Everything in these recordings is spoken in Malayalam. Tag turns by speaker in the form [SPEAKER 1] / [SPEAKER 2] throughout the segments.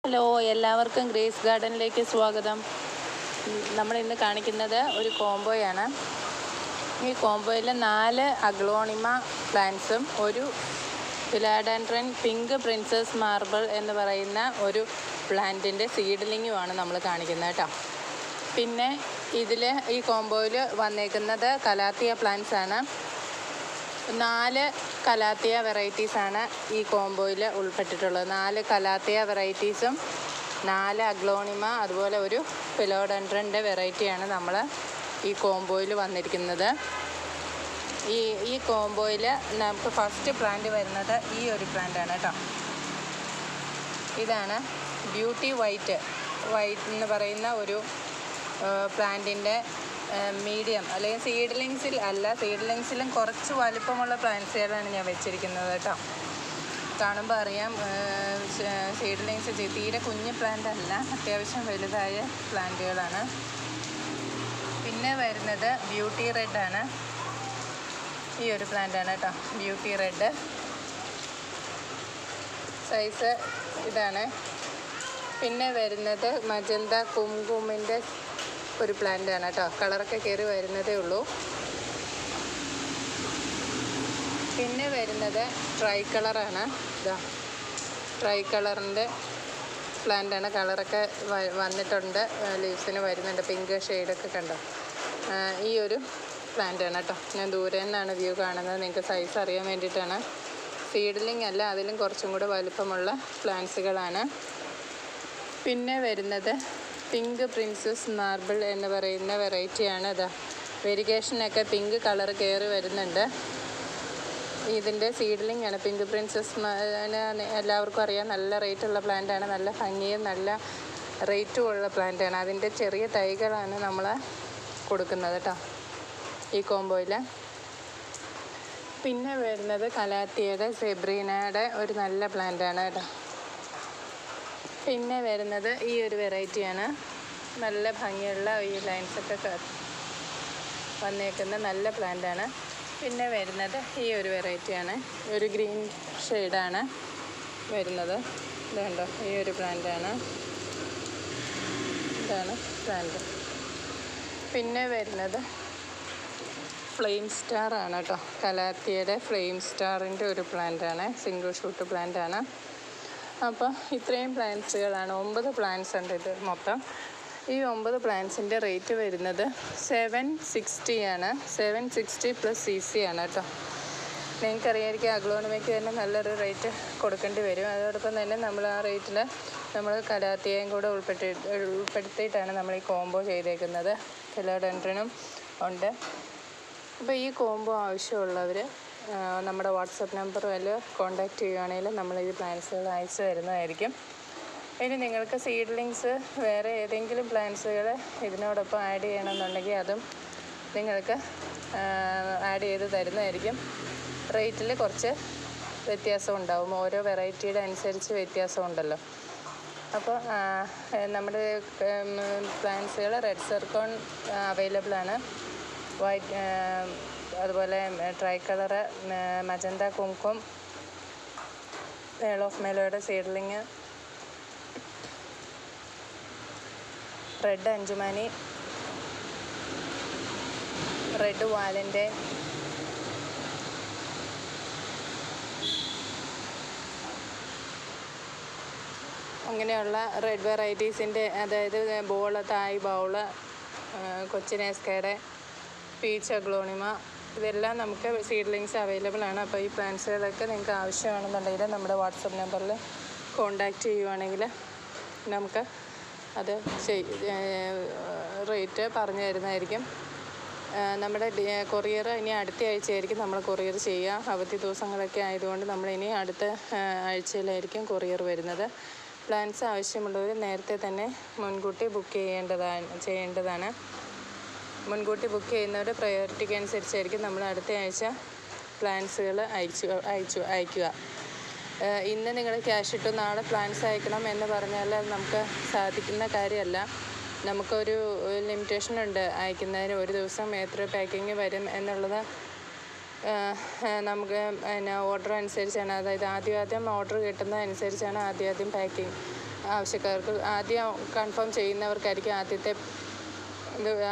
[SPEAKER 1] ഹലോ, എല്ലാവർക്കും ഗ്രേസ് ഗാർഡനിലേക്ക് സ്വാഗതം. നമ്മളിന്ന് കാണിക്കുന്നത് ഒരു കോംബോയാണ്. ഈ കോംബോയിൽ 4 അഗ്ലോണിമ പ്ലാന്റ്സും ഒരു ഫിലാഡൻഡ്രൻ പിങ്ക് പ്രിൻസസ് മാർബിൾ എന്ന് പറയുന്ന ഒരു പ്ലാന്റിൻ്റെ സീഡ്ലിങ്ങുമാണ് നമ്മൾ കാണിക്കുന്നത് കേട്ടോ. പിന്നെ ഈ കോംബോയിൽ വന്നേക്കുന്നത് കലാത്തിയ പ്ലാന്റ്സ് ആണ്. 4 കലാത്തിയ വെറൈറ്റീസാണ് ഈ കോംബോയിൽ ഉൾപ്പെട്ടിട്ടുള്ളത്. 4 കലാത്തിയ വെറൈറ്റീസും 4 അഗ്ലോണിമ, അതുപോലെ ഒരു ഫിലോഡൻഡ്രൻ്റെ വെറൈറ്റിയാണ് നമ്മൾ ഈ കോംബോയിൽ വന്നിരിക്കുന്നത്. ഈ കോംബോയിൽ നമുക്ക് ഫസ്റ്റ് പ്ലാന്റ് വരുന്നത് ഈ ഒരു പ്ലാന്റാണ് കേട്ടോ. ഇതാണ് ബ്യൂട്ടി വൈറ്റ് എന്ന് പറയുന്ന ഒരു പ്ലാന്റിൻ്റെ മീഡിയം, അല്ലെങ്കിൽ സീഡ്ലിങ്സിലും കുറച്ച് വലിപ്പമുള്ള പ്ലാന്റ്സുകളാണ് ഞാൻ വെച്ചിരിക്കുന്നത് കേട്ടോ. കാണുമ്പോൾ അറിയാം, സീഡ്ലിങ്സ് തീരെ കുഞ്ഞ് പ്ലാന്റ് അല്ല, അത്യാവശ്യം വലുതായ പ്ലാന്റുകളാണ്. പിന്നെ വരുന്നത് ബ്യൂട്ടി റെഡ് ആണ്. ഈ ഒരു പ്ലാന്റാണ് കേട്ടോ, ബ്യൂട്ടി റെഡ്. സൈസ് ഇതാണ്. പിന്നെ വരുന്നത് മജന്ത കുംകുമിൻ്റെ ഒരു പ്ലാന്റാണ് കേട്ടോ. കളറൊക്കെ കയറി വരുന്നതേ ഉള്ളൂ. പിന്നെ വരുന്നത് ട്രൈ കളറാണ്. ട്രൈ കളറിൻ്റെ പ്ലാന്റാണ്. കളറൊക്കെ വന്നിട്ടുണ്ട്, ലീവ്സിന് വരുന്നുണ്ട്, പിങ്ക് ഷെയ്ഡൊക്കെ കണ്ടോ. ഈ ഒരു പ്ലാന്റാണ് കേട്ടോ. ഞാൻ ദൂരെ നിന്നാണ് വ്യൂ കാണുന്നത്, നിങ്ങൾക്ക് സൈസ് അറിയാൻ വേണ്ടിയിട്ടാണ്. സീഡ്ലിംഗ് അല്ല, അതിലും കുറച്ചും കൂടെ വലുപ്പമുള്ള പ്ലാന്റ്സുകളാണ്. പിന്നെ വരുന്നത് പിങ്ക് പ്രിൻസസ് മാർബിൾ എന്ന് പറയുന്ന വെറൈറ്റിയാണ്. വെരിഗേഷനൊക്കെ പിങ്ക് കളർ കയറി വരുന്നുണ്ട്. ഇതിൻ്റെ സീഡ്ലിംഗ് ആണ്. പിങ്ക് പ്രിൻസസ് എല്ലാവർക്കും അറിയാം, നല്ല റേറ്റുള്ള പ്ലാന്റാണ്. നല്ല ഭംഗിയും നല്ല റേറ്റും ഉള്ള പ്ലാന്റാണ്. അതിൻ്റെ ചെറിയ തൈകളാണ് നമ്മൾ കൊടുക്കുന്നത് കേട്ടോ ഈ കോംബോയിൽ. പിന്നെ വരുന്നത് കലാത്തിയുടെ സെബ്രീനയുടെ ഒരു നല്ല പ്ലാന്റാണ് കേട്ടോ. പിന്നെ വരുന്നത് ഈ ഒരു വെറൈറ്റിയാണ്. നല്ല ഭംഗിയുള്ള ഈ ലൈൻസൊക്കെ വന്നേക്കുന്ന നല്ല പ്ലാന്റാണ്. പിന്നെ വരുന്നത് ഈ ഒരു വെറൈറ്റിയാണ്. ഒരു ഗ്രീൻ ഷെയ്ഡാണ് വരുന്നത്. ഇതുണ്ടോ, ഈ ഒരു പ്ലാന്റാണ്. ഇതാണ് പ്ലാന്റ്. പിന്നെ വരുന്നത് ഫ്ലെയിം സ്റ്റാർ ആണ് കേട്ടോ. കലാത്തിയുടെ ഫ്ലെയിം സ്റ്റാറിൻ്റെ ഒരു പ്ലാന്റാണ്. സിംഗിൾ ഷൂട്ട് പ്ലാന്റാണ്. അപ്പോൾ ഇത്രയും പ്ലാന്റ്സുകളാണ്. 9 പ്ലാന്റ്സ് ഉണ്ട് ഇത് മൊത്തം. ഈ 9 പ്ലാന്റ്സിൻ്റെ റേറ്റ് വരുന്നത് 760 ആണ്. 760 + CC ആണ് കേട്ടോ. നിങ്ങൾക്കറിയാമായിരിക്കും, അഗ്ലോണിമയ്ക്ക് തന്നെ നല്ലൊരു റേറ്റ് കൊടുക്കേണ്ടി വരും. അതോടൊപ്പം തന്നെ നമ്മൾ ആ റേറ്റിൽ നമ്മൾ കലാത്തിയയും കൂടെ ഉൾപ്പെടുത്തിയിട്ടാണ് നമ്മൾ ഈ കോംബോ ചെയ്തേക്കുന്നത്. ഫിലോഡൻഡ്രനും ഉണ്ട്. അപ്പോൾ ഈ കോംബോ ആവശ്യമുള്ളവർ നമ്മുടെ വാട്സപ്പ് നമ്പറിൽ കോൺടാക്റ്റ് ചെയ്യുകയാണെങ്കിൽ നമ്മൾ ഈ പ്ലാന്റ്സുകൾ അയച്ചു തരുന്നതായിരിക്കും. ഇനി നിങ്ങൾക്ക് സീഡ്ലിങ്സ് വേറെ ഏതെങ്കിലും പ്ലാന്റ്സുകൾ ഇതിനോടൊപ്പം ആഡ് ചെയ്യണമെന്നുണ്ടെങ്കിൽ അതും നിങ്ങൾക്ക് ആഡ് ചെയ്ത് തരുന്നതായിരിക്കും. റേറ്റിൽ കുറച്ച് വ്യത്യാസം ഉണ്ടാവും, ഓരോ വെറൈറ്റിയുടെ അനുസരിച്ച് വ്യത്യാസം ഉണ്ടല്ലോ. അപ്പോൾ നമ്മുടെ പ്ലാന്റ്സുകൾ റെഡ് സർക്കോൺ അവൈലബിൾ ആണ്. വൈറ്റ്, അതുപോലെ tri colour, magenta Kumkum, pearl of മെലോയുടെ seedling, red Anjamani, red Valentine, അങ്ങനെയുള്ള റെഡ് വെറൈറ്റീസിൻ്റെ, അതായത് തായ് ബൗള്, കൊച്ചിനേസ്കയുടെ, പീച്ച് അഗ്ലോണിമ, ഇതെല്ലാം നമുക്ക് സീഡ്ലിങ്സ് അവൈലബിൾ ആണ്. അപ്പോൾ ഈ പ്ലാന്റ്സുകളൊക്കെ നിങ്ങൾക്ക് ആവശ്യമാണെന്നുണ്ടെങ്കിൽ നമ്മുടെ വാട്സപ്പ് നമ്പറിൽ കോൺടാക്റ്റ് ചെയ്യുവാണെങ്കിൽ നമുക്ക് അത് റേറ്റ് പറഞ്ഞു തരുന്നതായിരിക്കും. നമ്മുടെ കൊറിയർ ഇനി അടുത്ത ആഴ്ചയായിരിക്കും നമ്മൾ കൊറിയർ ചെയ്യുക. അവധി ദിവസങ്ങളൊക്കെ ആയതുകൊണ്ട് നമ്മളിനി അടുത്ത ആഴ്ചയിലായിരിക്കും കൊറിയർ വരുന്നത്. പ്ലാന്റ്സ് ആവശ്യമുള്ളവർ നേരത്തെ തന്നെ മുൻകൂട്ടി ബുക്ക് ചെയ്യേണ്ടതാണ്. മുൻകൂട്ടി ബുക്ക് ചെയ്യുന്നവരുടെ പ്രയോറിറ്റിക്ക് അനുസരിച്ചായിരിക്കും നമ്മൾ അടുത്ത ആഴ്ച പ്ലാന്റ്സുകൾ അയക്കുക. ഇന്ന് നിങ്ങൾ ക്യാഷ് ഇട്ടു നാളെ പ്ലാന്റ്സ് അയക്കണം എന്ന് പറഞ്ഞാൽ അത് നമുക്ക് സാധിക്കുന്ന കാര്യമല്ല. നമുക്കൊരു ലിമിറ്റേഷൻ ഉണ്ട് അയക്കുന്നതിന്. ഒരു ദിവസം എത്ര പാക്കിങ് വരും എന്നുള്ളത് നമുക്ക് ഓർഡർ അനുസരിച്ചാണ്. അതായത് ആദ്യം ഓർഡർ കിട്ടുന്നത് അനുസരിച്ചാണ് ആദ്യം പാക്കിങ് ആവശ്യക്കാർക്ക് ആദ്യം കൺഫേം ചെയ്യുന്നവർക്കായിരിക്കും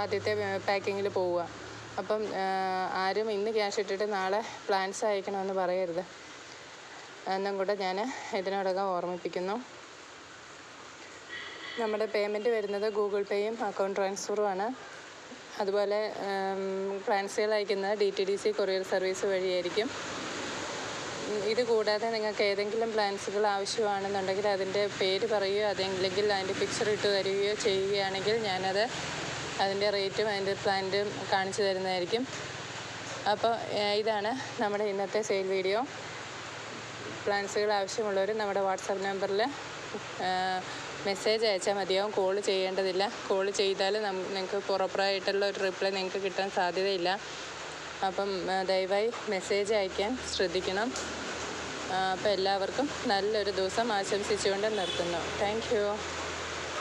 [SPEAKER 1] ആദ്യത്തെ പാക്കിങ്ങിൽ പോവുക. അപ്പം ആരും ഇന്ന് ക്യാഷ് ഇട്ടിട്ട് നാളെ പ്ലാൻസ് അയക്കണമെന്ന് പറയരുത് എന്നും കൂടെ ഞാൻ ഇതിനോടകം ഓർമ്മിപ്പിക്കുന്നു. നമ്മുടെ പേയ്മെൻറ്റ് വരുന്നത് ഗൂഗിൾ പേയും അക്കൗണ്ട് ട്രാൻസ്ഫറുമാണ്. അതുപോലെ പ്ലാൻസുകൾ അയക്കുന്നത് DTDC കൊറിയർ സർവീസ് വഴിയായിരിക്കും. ഇത് കൂടാതെ നിങ്ങൾക്ക് ഏതെങ്കിലും പ്ലാൻസുകൾ ആവശ്യമാണെന്നുണ്ടെങ്കിൽ അതിൻ്റെ പേര് പറയുകയോ അതല്ലെങ്കിൽ അതിൻ്റെ പിക്ചർ ഇട്ട് തരികയോ ചെയ്യുകയാണെങ്കിൽ ഞാനത് അതിൻ്റെ റേറ്റും അതിൻ്റെ പ്ലാന്റും കാണിച്ചു തരുന്നതായിരിക്കും. അപ്പോൾ ഇതാണ് നമ്മുടെ ഇന്നത്തെ സെയിൽ വീഡിയോ. പ്ലാൻസുകൾ ആവശ്യമുള്ളവർ നമ്മുടെ വാട്സാപ്പ് നമ്പറിൽ മെസ്സേജ് അയച്ചാൽ മതിയാവും. കോൾ ചെയ്യേണ്ടതില്ല. കോൾ ചെയ്താൽ നിങ്ങൾക്ക് പ്രോപ്പറായിട്ടുള്ള ഒരു റിപ്ലൈ നിങ്ങൾക്ക് കിട്ടാൻ സാധ്യതയില്ല. അപ്പം ദയവായി മെസ്സേജ് അയക്കാൻ ശ്രദ്ധിക്കണം. അപ്പോൾ എല്ലാവർക്കും നല്ലൊരു ദിവസം ആശംസിച്ചുകൊണ്ട് നിർത്തുന്നു. Thank you.